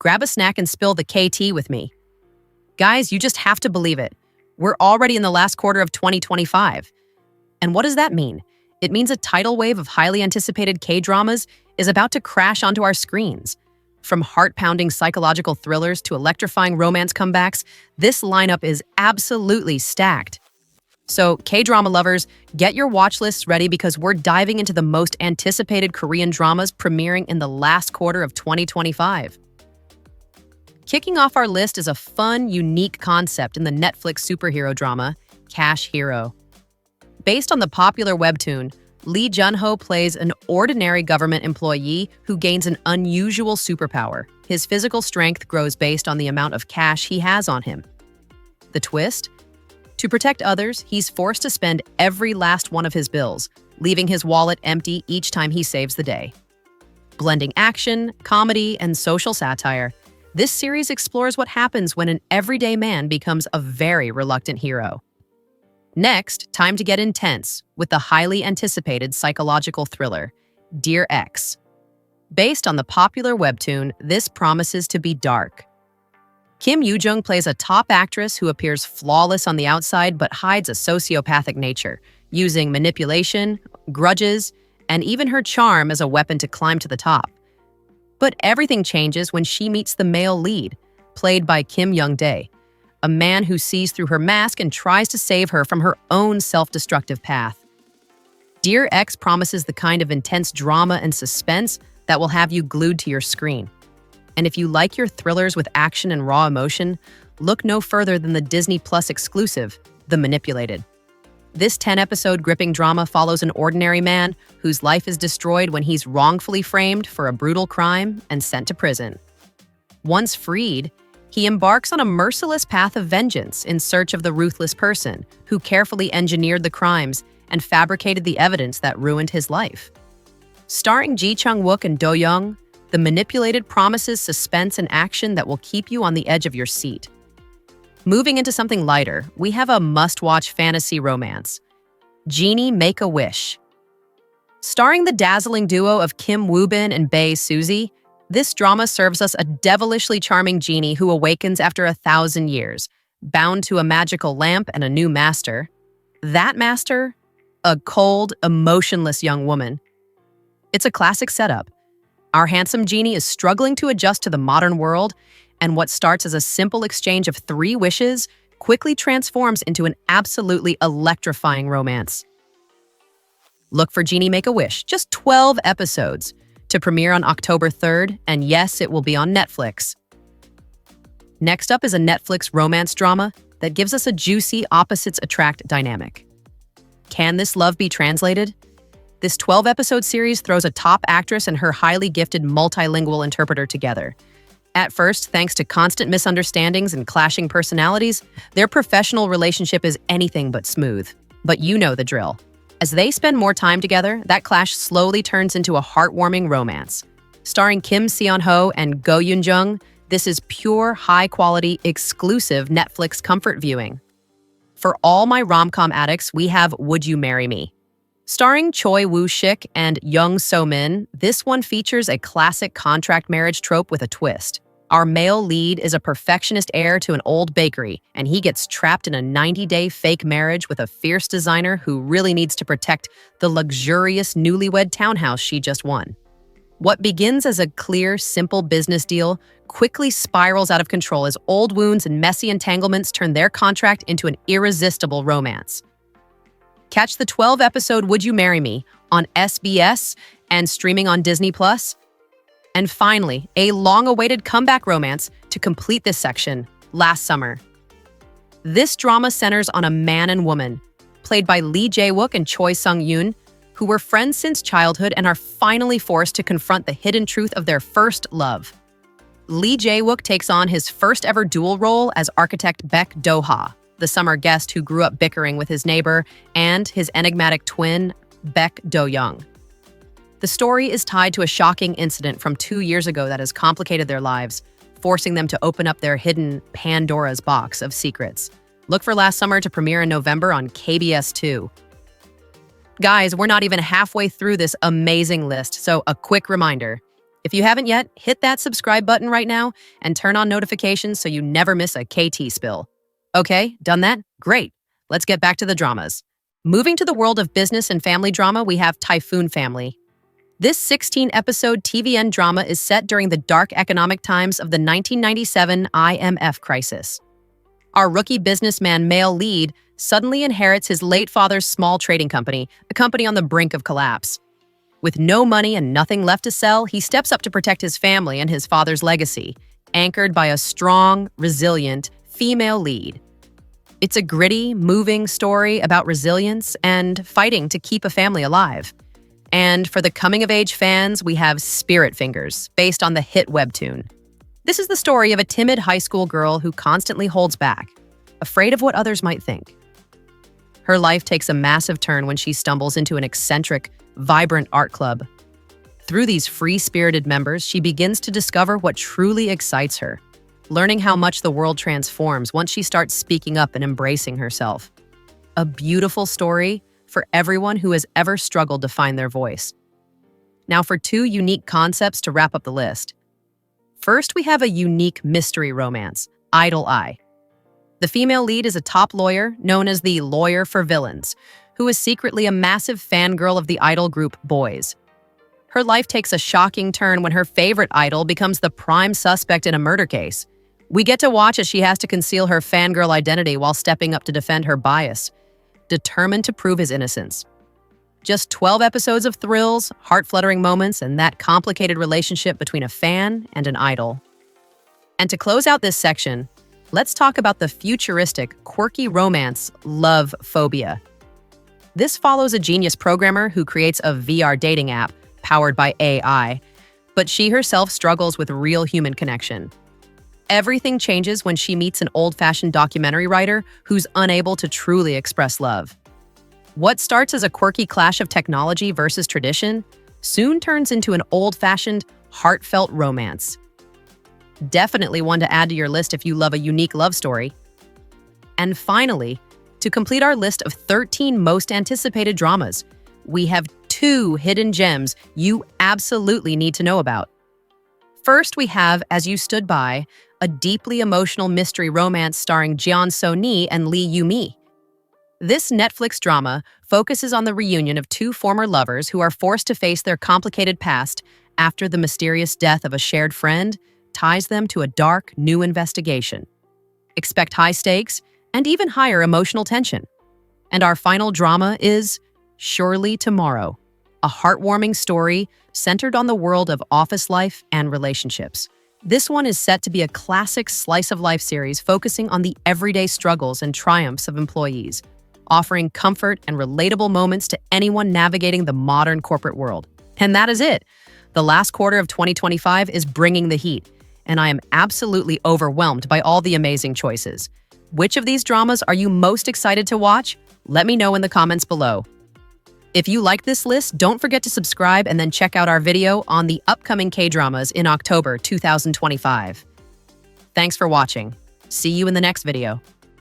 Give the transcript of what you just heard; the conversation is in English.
Grab a snack and spill the KT with me. Guys, you just have to believe it. We're already in the last quarter of 2025. And what does that mean? It means a tidal wave of highly anticipated K-dramas is about to crash onto our screens. From heart-pounding psychological thrillers to electrifying romance comebacks, this lineup is absolutely stacked. So, K-drama lovers, get your watch lists ready because we're diving into the most anticipated Korean dramas premiering in the last quarter of 2025. Kicking off our list is a fun, unique concept in the Netflix superhero drama, Cashero. Based on the popular webtoon, Lee Jun-ho plays an ordinary government employee who gains an unusual superpower. His physical strength grows based on the amount of cash he has on him. The twist? To protect others, he's forced to spend every last one of his bills, leaving his wallet empty each time he saves the day. Blending action, comedy, and social satire, this series explores what happens when an everyday man becomes a very reluctant hero. Next, time to get intense with the highly anticipated psychological thriller, Dear Ex. Based on the popular webtoon, this promises to be dark. Kim Yoo-jung plays a top actress who appears flawless on the outside but hides a sociopathic nature, using manipulation, grudges, and even her charm as a weapon to climb to the top. But everything changes when she meets the male lead, played by Kim Young-dae, a man who sees through her mask and tries to save her from her own self-destructive path. Dear Ex promises the kind of intense drama and suspense that will have you glued to your screen. And if you like your thrillers with action and raw emotion, look no further than the Disney Plus exclusive, The Manipulated. This 10-episode gripping drama follows an ordinary man whose life is destroyed when he's wrongfully framed for a brutal crime and sent to prison. Once freed, he embarks on a merciless path of vengeance in search of the ruthless person who carefully engineered the crimes and fabricated the evidence that ruined his life. Starring JiChangWook and Do-young, The Manipulated promises suspense and action that will keep you on the edge of your seat. Moving into something lighter, we have a must-watch fantasy romance, Genie, Make a Wish. Starring the dazzling duo of Kim Woo-bin and Bae Suzy, this drama serves us a devilishly charming genie who awakens after 1,000 years, bound to a magical lamp and a new master. That master? A cold, emotionless young woman. It's a classic setup. Our handsome genie is struggling to adjust to the modern world, and what starts as a simple exchange of 3 wishes quickly transforms into an absolutely electrifying romance. Look for Genie Make a Wish, just 12 episodes, to premiere on October 3rd, and yes, it will be on Netflix. Next up is a Netflix romance drama that gives us a juicy opposites attract dynamic. Can this love be translated? This 12-episode series throws a top actress and her highly gifted multilingual interpreter together. At first, thanks to constant misunderstandings and clashing personalities, their professional relationship is anything but smooth. But you know the drill. As they spend more time together, that clash slowly turns into a heartwarming romance. Starring Kim Seon-ho and Go Yoon-jung, this is pure, high-quality, exclusive Netflix comfort viewing. For all my rom-com addicts, we have Would You Marry Me? Starring Choi Woo-shik and Young So-min, this one features a classic contract marriage trope with a twist. Our male lead is a perfectionist heir to an old bakery, and he gets trapped in a 90-day fake marriage with a fierce designer who really needs to protect the luxurious newlywed townhouse she just won. What begins as a clear, simple business deal quickly spirals out of control as old wounds and messy entanglements turn their contract into an irresistible romance. Catch the 12-episode Would You Marry Me on SBS and streaming on Disney Plus. And finally, a long-awaited comeback romance to complete this section, Last Summer. This drama centers on a man and woman, played by Lee Jae-wook and Choi Sung-yoon, who were friends since childhood and are finally forced to confront the hidden truth of their first love. Lee Jae-wook takes on his first-ever dual role as architect Baek Do-ha, the summer guest who grew up bickering with his neighbor, and his enigmatic twin, Baek Do-young. The story is tied to a shocking incident from 2 years ago that has complicated their lives, forcing them to open up their hidden Pandora's box of secrets. Look for Last Summer to premiere in November on KBS 2. Guys, we're not even halfway through this amazing list, so a quick reminder. If you haven't yet, hit that subscribe button right now and turn on notifications so you never miss a KT spill. Okay, done that? Great. Let's get back to the dramas. Moving to the world of business and family drama, we have Typhoon Family. This 16-episode TVN drama is set during the dark economic times of the 1997 IMF crisis. Our rookie businessman male lead suddenly inherits his late father's small trading company, a company on the brink of collapse. With no money and nothing left to sell, he steps up to protect his family and his father's legacy, anchored by a strong, resilient female lead. It's a gritty, moving story about resilience and fighting to keep a family alive. And for the coming-of-age fans, we have Spirit Fingers, based on the hit webtoon. This is the story of a timid high school girl who constantly holds back, afraid of what others might think. Her life takes a massive turn when she stumbles into an eccentric, vibrant art club. Through these free-spirited members, she begins to discover what truly excites her, learning how much the world transforms once she starts speaking up and embracing herself. A beautiful story for everyone who has ever struggled to find their voice. Now for two unique concepts to wrap up the list. First, we have a unique mystery romance, Idol Eye. The female lead is a top lawyer known as the Lawyer for Villains, who is secretly a massive fangirl of the idol group Boys. Her life takes a shocking turn when her favorite idol becomes the prime suspect in a murder case. We get to watch as she has to conceal her fangirl identity while stepping up to defend her bias, determined to prove his innocence. Just 12 episodes of thrills, heart-fluttering moments, and that complicated relationship between a fan and an idol. And to close out this section, let's talk about the futuristic, quirky romance Love Phobia. This follows a genius programmer who creates a VR dating app powered by AI, but she herself struggles with real human connection. Everything changes when she meets an old-fashioned documentary writer who's unable to truly express love. What starts as a quirky clash of technology versus tradition soon turns into an old-fashioned, heartfelt romance. Definitely one to add to your list if you love a unique love story. And finally, to complete our list of 13 most anticipated dramas, we have 2 hidden gems you absolutely need to know about. First, we have As You Stood By, a deeply emotional mystery romance starring Jeon So-ni and Lee Yu-mi. This Netflix drama focuses on the reunion of 2 former lovers who are forced to face their complicated past after the mysterious death of a shared friend ties them to a dark, new investigation. Expect high stakes and even higher emotional tension. And our final drama is Surely Tomorrow, a heartwarming story centered on the world of office life and relationships. This one is set to be a classic slice-of-life series focusing on the everyday struggles and triumphs of employees, offering comfort and relatable moments to anyone navigating the modern corporate world. And that is it. The last quarter of 2025 is bringing the heat, and I am absolutely overwhelmed by all the amazing choices. Which of these dramas are you most excited to watch? Let me know in the comments below. If you like this list, don't forget to subscribe and then check out our video on the upcoming K-dramas in October 2025. Thanks for watching. See you in the next video.